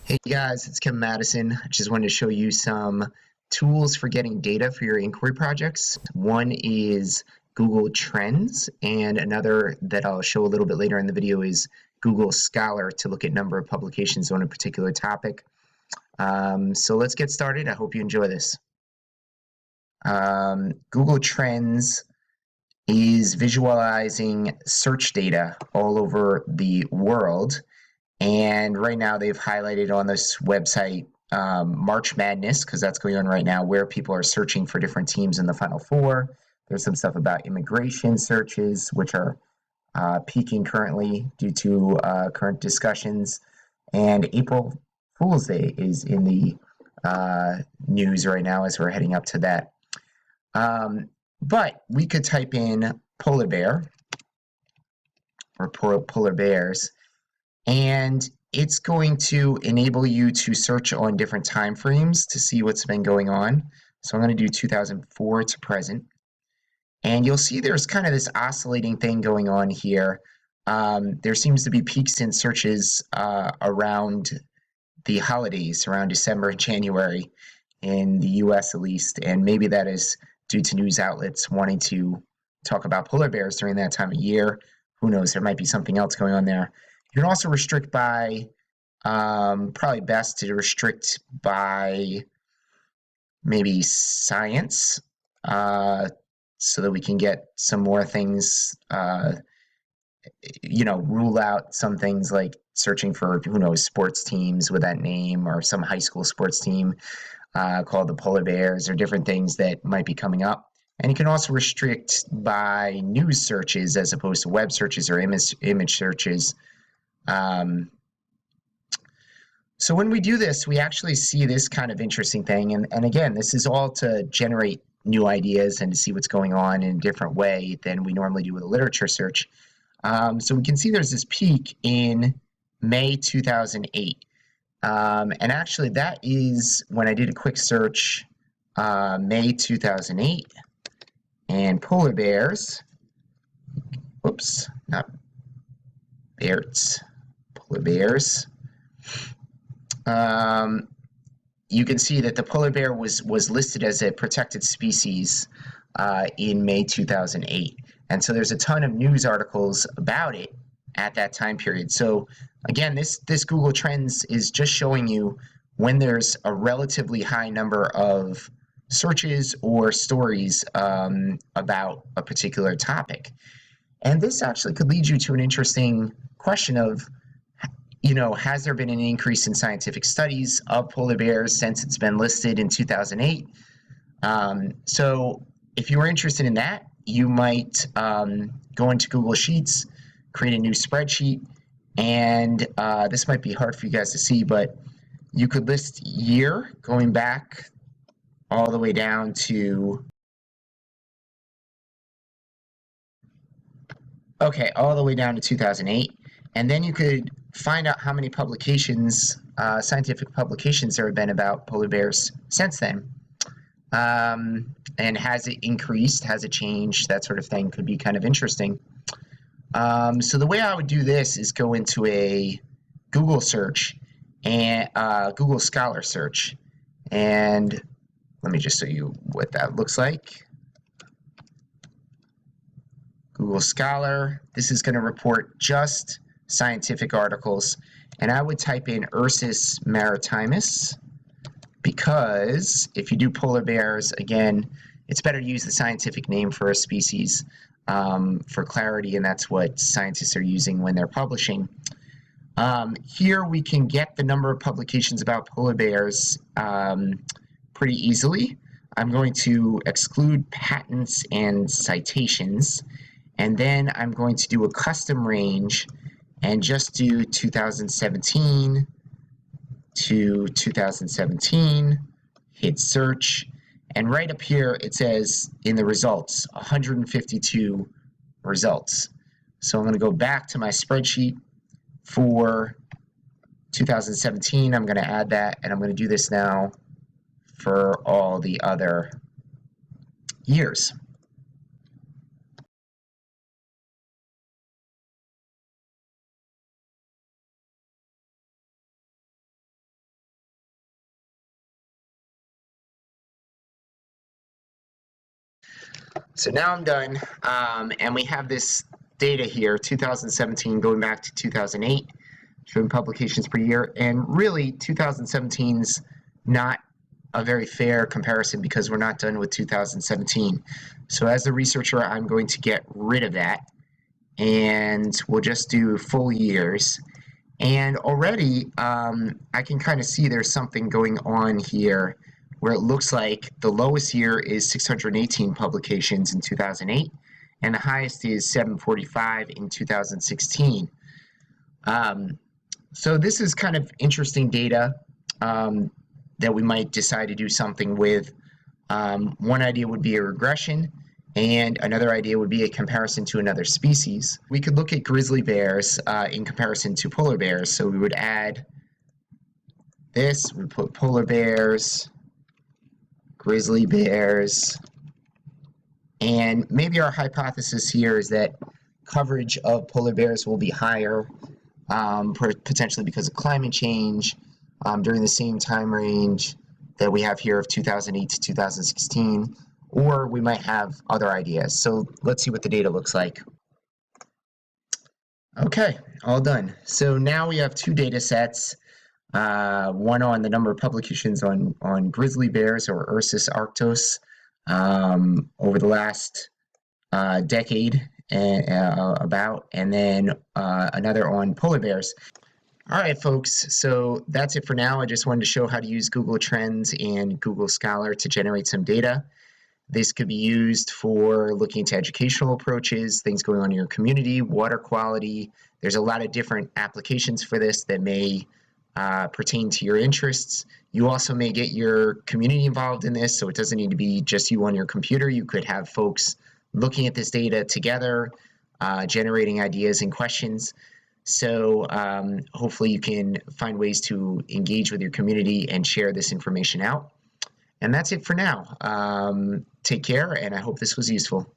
Hey guys, it's Kevin Madison. I just wanted to show you some tools for getting data for your inquiry projects. One is Google Trends, and another that I'll show a little bit later in the video is Google Scholar to look at number of publications on a particular topic. So let's get started. I hope you enjoy this. Google Trends is visualizing search data all over the world. And right now they've highlighted on this website March Madness, because that's going on right now, where people are searching for different teams in the Final Four. There's some stuff about immigration searches, which are peaking currently due to current discussions. And April Fool's Day is in the news right now as we're heading up to that. But we could type in polar bear or polar bears, and it's going to enable you to search on different time frames to see what's been going on. So I'm going to do 2004 to present. And you'll see there's kind of this oscillating thing going on here. There seems to be peaks in searches around the holidays, around December and January, in the US at least. And maybe that is due to news outlets wanting to talk about polar bears during that time of year. Who knows? There might be something else going on there. You can also restrict by, probably best to restrict by maybe science, so that we can get some more things, rule out some things like searching for, who knows, sports teams with that name, or some high school sports team called the Polar Bears, or different things that might be coming up. And you can also restrict by news searches as opposed to web searches or image searches. So when we do this, we actually see this kind of interesting thing. And again, this is all to generate new ideas and to see what's going on in a different way than we normally do with a literature search. So we can see there's this peak in May 2008. And actually, that is when I did a quick search, May 2008, and polar bears. Whoops, not bears, polar bears. You can see that the polar bear was listed as a protected species in May 2008. And so there's a ton of news articles about it at that time period. So again, this Google Trends is just showing you when there's a relatively high number of searches or stories about a particular topic. And this actually could lead you to an interesting question of, has there been an increase in scientific studies of polar bears since it's been listed in 2008? So if you were interested in that, you might go into Google Sheets, create a new spreadsheet, and this might be hard for you guys to see, but you could list year going back all the way down to, all the way down to 2008. And then you could find out how many publications, scientific publications there have been about polar bears since then. And has it increased? Has it changed? That sort of thing could be kind of interesting. So the way I would do this is go into a Google search and Google Scholar search. And let me just show you what that looks like. Google Scholar. This is going to report just scientific articles. And I would type in Ursus maritimus, because if you do polar bears, again, it's better to use the scientific name for a species for clarity, and that's what scientists are using when they're publishing. Here we can get the number of publications about polar bears pretty easily. I'm going to exclude patents and citations, and then I'm going to do a custom range and just do 2017 to 2017, hit search, and right up here it says in the results, 152 results. So I'm going to go back to my spreadsheet for 2017. I'm going to add that, and I'm going to do this now for all the other years. So now I'm done, and we have this data here, 2017 going back to 2008, showing publications per year, and really 2017's not a very fair comparison because we're not done with 2017. So as the researcher, I'm going to get rid of that, and we'll just do full years. And already, I can kind of see there's something going on here where it looks like the lowest year is 618 publications in 2008, and the highest is 745 in 2016. So this is kind of interesting data that we might decide to do something with. One idea would be a regression, and another idea would be a comparison to another species. We could look at grizzly bears in comparison to polar bears. So we would add this, we put polar bears, grizzly bears, and maybe our hypothesis here is that coverage of polar bears will be higher, potentially because of climate change, during the same time range that we have here of 2008 to 2016, or we might have other ideas. So let's see what the data looks like. Okay, all done. So now we have two data sets, one on the number of publications on grizzly bears or Ursus arctos over the last decade and then another on polar bears. All right, folks, so that's it for now. I just wanted to show how to use Google Trends and Google Scholar to generate some data. This could be used for looking into educational approaches, things going on in your community, water quality. There's a lot of different applications for this that may pertain to your interests. You also may get your community involved in this, so it doesn't need to be just you on your computer. You could have folks looking at this data together, generating ideas and questions. So hopefully you can find ways to engage with your community and share this information out. And that's it for now. Take care, and I hope this was useful.